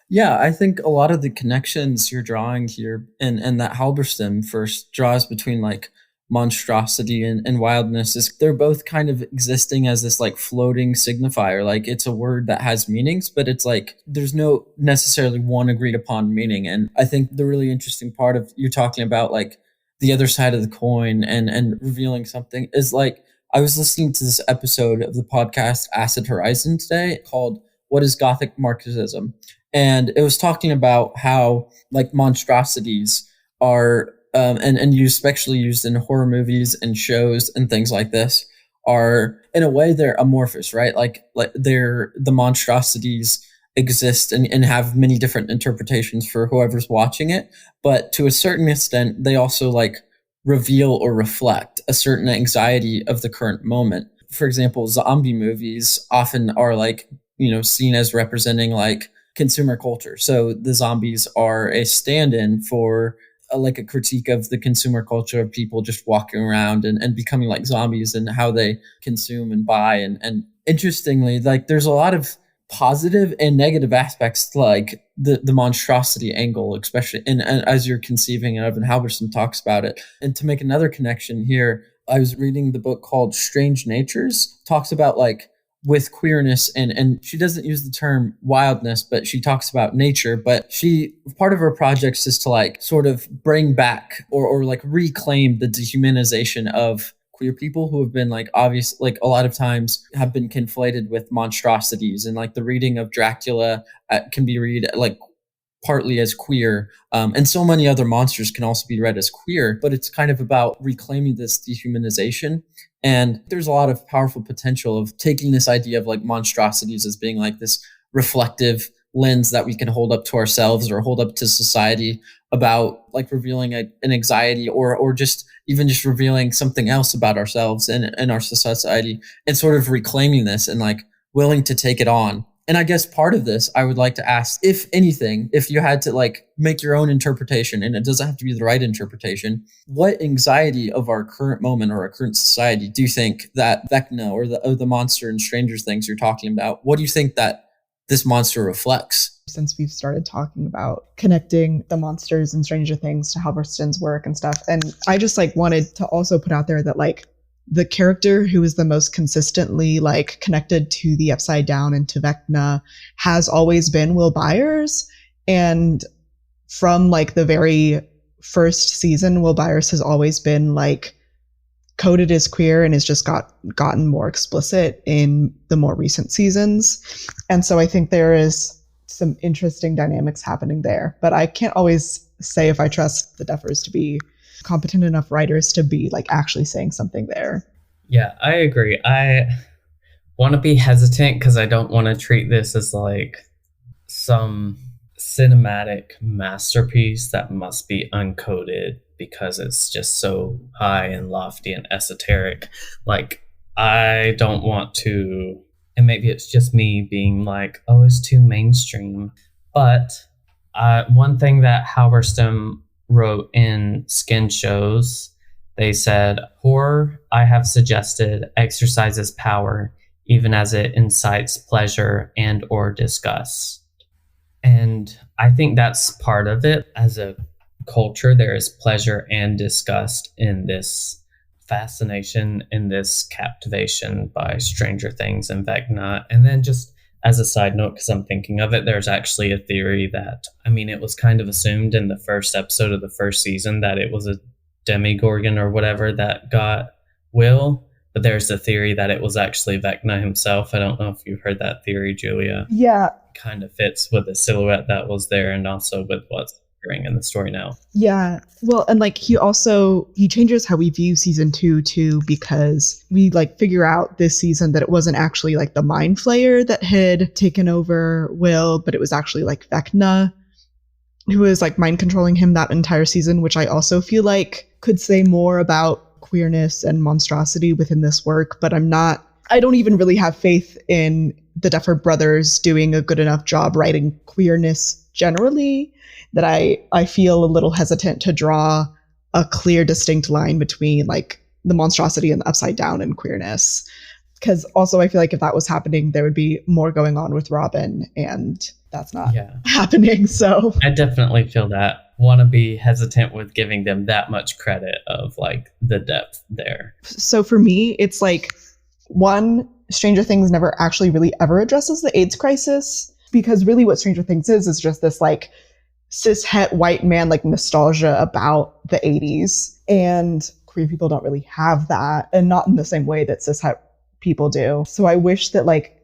Yeah, I think a lot of the connections you're drawing here and that Halberstam first draws between like monstrosity and wildness is they're both kind of existing as this like floating signifier. Like it's a word that has meanings, but it's like there's no necessarily one agreed upon meaning. And I think the really interesting part of you talking about like the other side of the coin and revealing something is like I was listening to this episode of the podcast Acid Horizon today called What is Gothic Marxism? And it was talking about how like monstrosities are and you especially used in horror movies and shows and things like this are in a way they're amorphous, right? Like they're the monstrosities exist and have many different interpretations for whoever's watching it, but to a certain extent they also like reveal or reflect a certain anxiety of the current moment. for example, zombie movies often are like, seen as representing like consumer culture. So the zombies are a stand-in for like a critique of the consumer culture of people just walking around and becoming like zombies and how they consume and buy. And interestingly, like there's a lot of positive and negative aspects to like the monstrosity angle, especially and as you're conceiving it, and Halberstam talks about it. And to make another connection here, I was reading the book called Strange Natures, talks about like with queerness and she doesn't use the term wildness, but she talks about nature. But part of her projects is to like sort of bring back or like reclaim the dehumanization of queer people who have been like obvious, like a lot of times have been conflated with monstrosities. And like the reading of Dracula can be read like partly as queer, and so many other monsters can also be read as queer, but it's kind of about reclaiming this dehumanization. And there's a lot of powerful potential of taking this idea of like monstrosities as being like this reflective lens that we can hold up to ourselves or hold up to society about like revealing an anxiety or just even just revealing something else about ourselves and our society, and sort of reclaiming this and like willing to take it on. And I guess part of this, I would like to ask, if anything, if you had to like make your own interpretation, and it doesn't have to be the right interpretation, what anxiety of our current moment or our current society do you think that Vecna or the monster in Stranger Things you're talking about, what do you think that this monster reflects? Since we've started talking about connecting the monsters in Stranger Things to Halberstam's work and stuff, and I just like wanted to also put out there that like the character who is the most consistently like connected to the Upside Down and to Vecna has always been Will Byers. And from like the very first season, Will Byers has always been like coded as queer and has just gotten more explicit in the more recent seasons. And so I think there is some interesting dynamics happening there, but I can't always say if I trust the Duffers to be competent enough writers to be like actually saying something there. Yeah, I agree. I want to be hesitant because I don't want to treat this as like some cinematic masterpiece that must be uncoded because it's just so high and lofty and esoteric. Like, I don't want to, and maybe it's just me being like, oh, it's too mainstream. But one thing that Halberstam wrote in Skin Shows, they said, horror, I have suggested, exercises power even as it incites pleasure and or disgust. And I think that's part of it. As a culture, there is pleasure and disgust in this fascination, in this captivation by Stranger Things and Vecna. And then just as a side note, because I'm thinking of it, there's actually a theory that, I mean, it was kind of assumed in the first episode of the first season that it was a Demogorgon or whatever that got Will, but there's a theory that it was actually Vecna himself. I don't know if you've heard that theory, Julia. Yeah. Kind of fits with the silhouette that was there and also with what's occurring in the story now. Yeah. Well, and like he changes how we view season 2 too, because we like figure out this season that it wasn't actually like the Mind Flayer that had taken over Will, but it was actually like Vecna who was like mind controlling him that entire season, which I also feel like could say more about queerness and monstrosity within this work. But I don't even really have faith in the Duffer brothers doing a good enough job writing queerness generally, that I feel a little hesitant to draw a clear, distinct line between like the monstrosity and the Upside Down and queerness. Because also I feel like if that was happening, there would be more going on with Robin, and that's not happening. So I definitely feel that. Want to be hesitant with giving them that much credit of like the depth there. So for me, it's like, one, Stranger Things never actually really ever addresses the AIDS crisis, because really what Stranger Things is just this like cishet white man like nostalgia about the 80s, and queer people don't really have that, and not in the same way that cishet people do. So I wish that like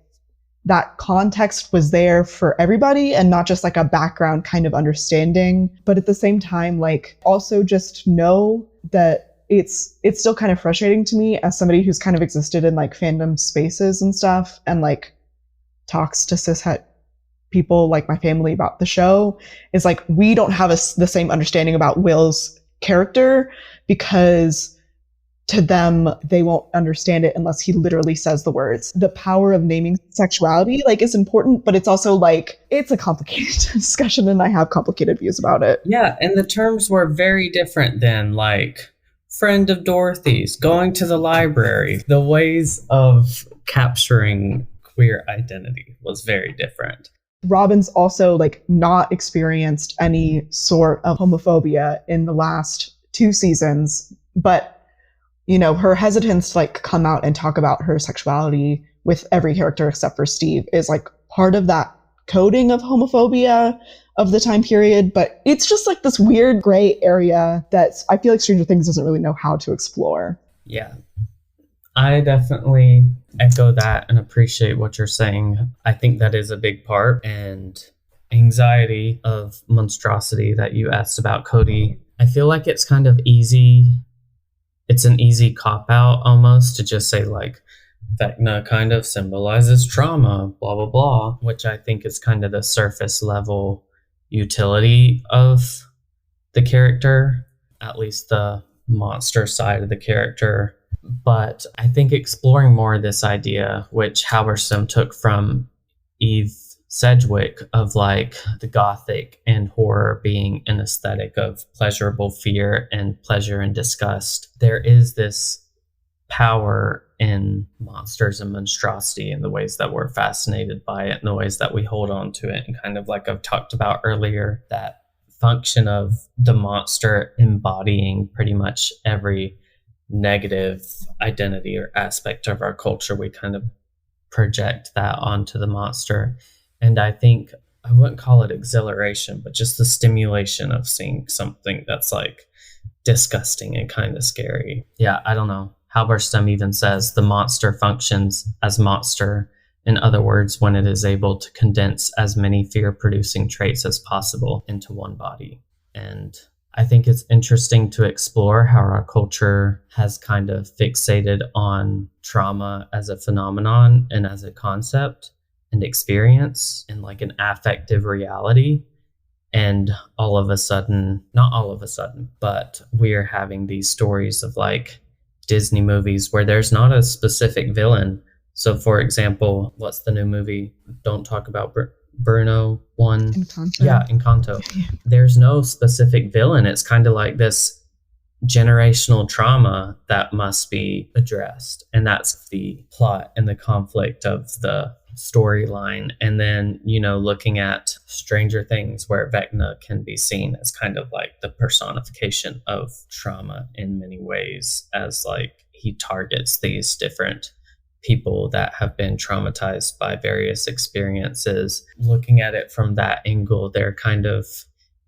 that context was there for everybody and not just like a background kind of understanding, but at the same time like also just know that it's still kind of frustrating to me as somebody who's kind of existed in like fandom spaces and stuff and like talks to cishet people like my family about the show, is like we don't have the same understanding about Will's character, because to them, they won't understand it unless he literally says the words. The power of naming sexuality, like, is important, but it's also like, it's a complicated discussion, and I have complicated views about it. Yeah, and the terms were very different then, like friend of Dorothy's, going to the library. The ways of capturing queer identity was very different. Robin's also like not experienced any sort of homophobia in the last 2 seasons, but you know, her hesitance to like come out and talk about her sexuality with every character except for Steve is like part of that coding of homophobia of the time period. But it's just like this weird gray area that I feel like Stranger Things doesn't really know how to explore. Yeah, I definitely echo that and appreciate what you're saying. I think that is a big part. And anxiety of monstrosity that you asked about, Cody, I feel like it's kind of easy. It's an easy cop-out almost to just say like, Vecna kind of symbolizes trauma, blah, blah, blah, which I think is kind of the surface level utility of the character, at least the monster side of the character. But I think exploring more of this idea, which Halberstam took from Eve Sedgwick, of like the Gothic and horror being an aesthetic of pleasurable fear and pleasure and disgust. There is this power in monsters and monstrosity in the ways that we're fascinated by it and the ways that we hold on to it. And kind of like I've talked about earlier, that function of the monster embodying pretty much every negative identity or aspect of our culture. We kind of project that onto the monster. And I think I wouldn't call it exhilaration, but just the stimulation of seeing something that's like disgusting and kind of scary. Yeah, I don't know. Halberstam even says the monster functions as monster. In other words, when it is able to condense as many fear-producing traits as possible into one body. And I think it's interesting to explore how our culture has kind of fixated on trauma as a phenomenon and as a concept and experience and like an affective reality. And all of a sudden, not all of a sudden, but we're having these stories of like Disney movies where there's not a specific villain. So for example, what's the new movie? Don't Talk About Bruno one. Encanto. Yeah, Encanto. There's no specific villain. It's kind of like this generational trauma that must be addressed. And that's the plot and the conflict of the storyline. And then, you know, looking at Stranger Things, where Vecna can be seen as kind of like the personification of trauma in many ways, as like he targets these different people that have been traumatized by various experiences. Looking at it from that angle, there kind of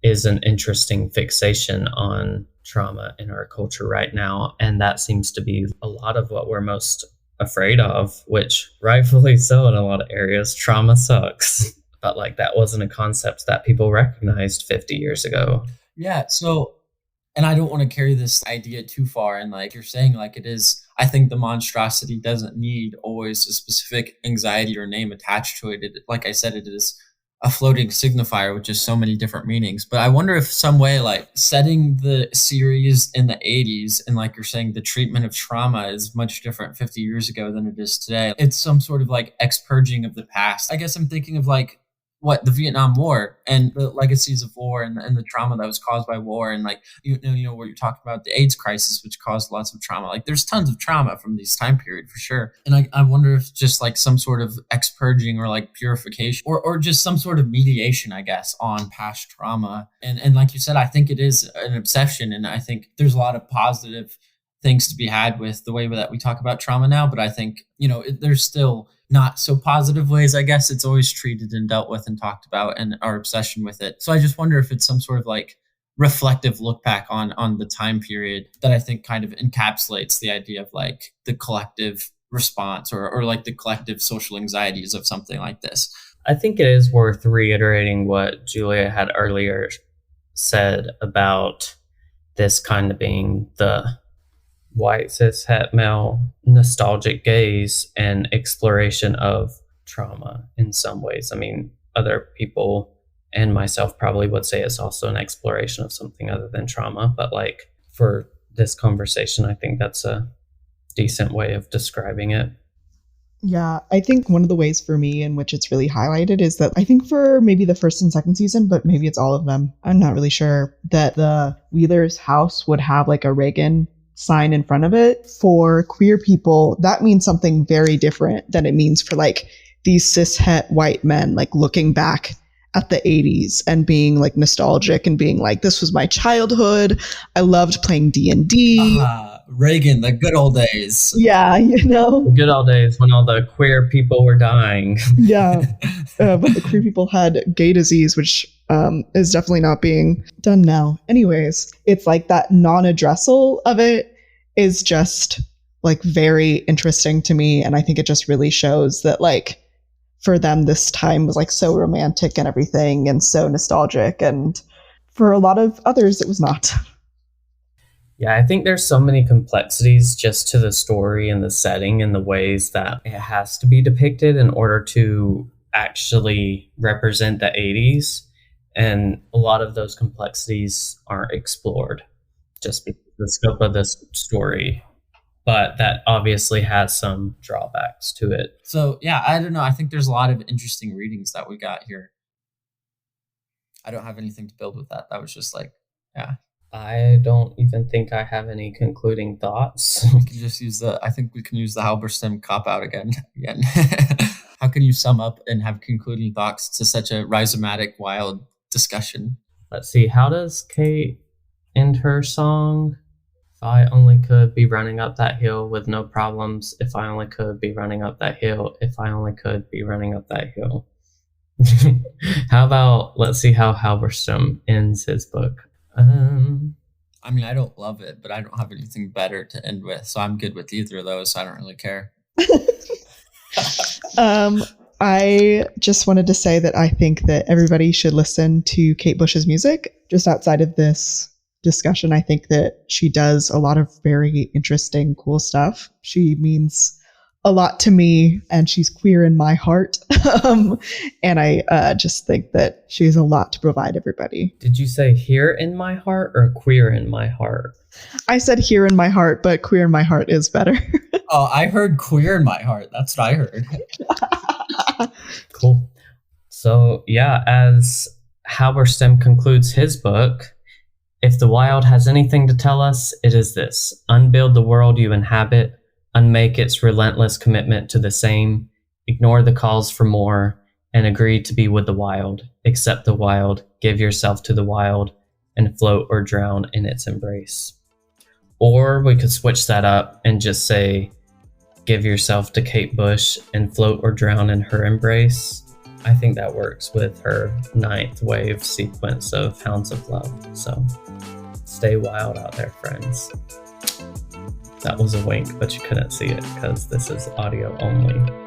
is an interesting fixation on trauma in our culture right now. And that seems to be a lot of what we're most afraid of, which rightfully so in a lot of areas. Trauma sucks. But like that wasn't a concept that people recognized 50 years ago. Yeah. So, and I don't want to carry this idea too far. And like you're saying, like it is, I think the monstrosity doesn't need always a specific anxiety or name attached to it. Like I said, it is a floating signifier, which is so many different meanings. But I wonder if some way, like setting the series in the 80s and like you're saying, the treatment of trauma is much different 50 years ago than it is today. It's some sort of like expurging of the past. I guess I'm thinking of like the Vietnam War and the legacies of war and the trauma that was caused by war. And like, you know, where you're talking about the AIDS crisis, which caused lots of trauma. Like there's tons of trauma from this time period for sure. And I wonder if just like some sort of expurging or like purification or just some sort of mediation, I guess, on past trauma. And like you said, I think it is an obsession. And I think there's a lot of positive things to be had with the way that we talk about trauma now. But I think, you know, there's still not so positive ways, I guess. It's always treated and dealt with and talked about and our obsession with it. So I just wonder if it's some sort of like reflective look back on the time period that I think kind of encapsulates the idea of like the collective response or like the collective social anxieties of something like this. I think it is worth reiterating what Julia had earlier said about this kind of being the white cis het male nostalgic gaze and exploration of trauma in some ways. I mean, other people and myself probably would say it's also an exploration of something other than trauma, but like for this conversation. I think that's a decent way of describing it. Yeah, I think one of the ways for me in which it's really highlighted is that I think for maybe the first and second season, but maybe it's all of them, I'm not really sure, that the Wheeler's house would have like a Reagan sign in front of it. For queer people, that means something very different than it means for like these cishet white men, like looking back at the 80s and being like nostalgic and being like, this was my childhood. I loved playing D&D. Reagan, the good old days. Yeah, you know? The good old days when all the queer people were dying. Yeah, but the queer people had gay disease, which is definitely not being done now. Anyways, it's like that non-addressal of it is just like very interesting to me. And I think it just really shows that like for them, this time was like so romantic and everything and so nostalgic. And for a lot of others, it was not. Yeah, I think there's so many complexities just to the story and the setting and the ways that it has to be depicted in order to actually represent the 80s. And a lot of those complexities aren't explored just because of the scope of this story. But that obviously has some drawbacks to it. So, yeah, I don't know. I think there's a lot of interesting readings that we got here. I don't have anything to build with that. That was just like, yeah. I don't even think I have any concluding thoughts. We can just use I think we can use the Halberstam cop-out again. How can you sum up and have concluding thoughts to such a rhizomatic, wild discussion? Let's see. How does Kate end her song? If I only could be running up that hill with no problems. If I only could be running up that hill. If I only could be running up that hill. How about, let's see how Halberstam ends his book. I mean, I don't love it, but I don't have anything better to end with, so I'm good with either of those. So I don't really care. I just wanted to say that I think that everybody should listen to Kate Bush's music. Just outside of this discussion, I think that she does a lot of very interesting, cool stuff. She means a lot to me, and she's queer in my heart. And I just think that she has a lot to provide everybody. Did you say here in my heart or queer in my heart? I said here in my heart, but queer in my heart is better. Oh, I heard queer in my heart. That's what I heard. Cool. So, yeah, as Halberstam concludes his book, if the wild has anything to tell us, it is this: unbuild the world you inhabit, unmake its relentless commitment to the same, ignore the calls for more, and agree to be with the wild. Accept the wild, give yourself to the wild, and float or drown in its embrace. Or we could switch that up and just say, give yourself to Kate Bush and float or drown in her embrace. I think that works with her 9th wave sequence of Hounds of Love. So stay wild out there, friends. That was a wink, but you couldn't see it because this is audio only.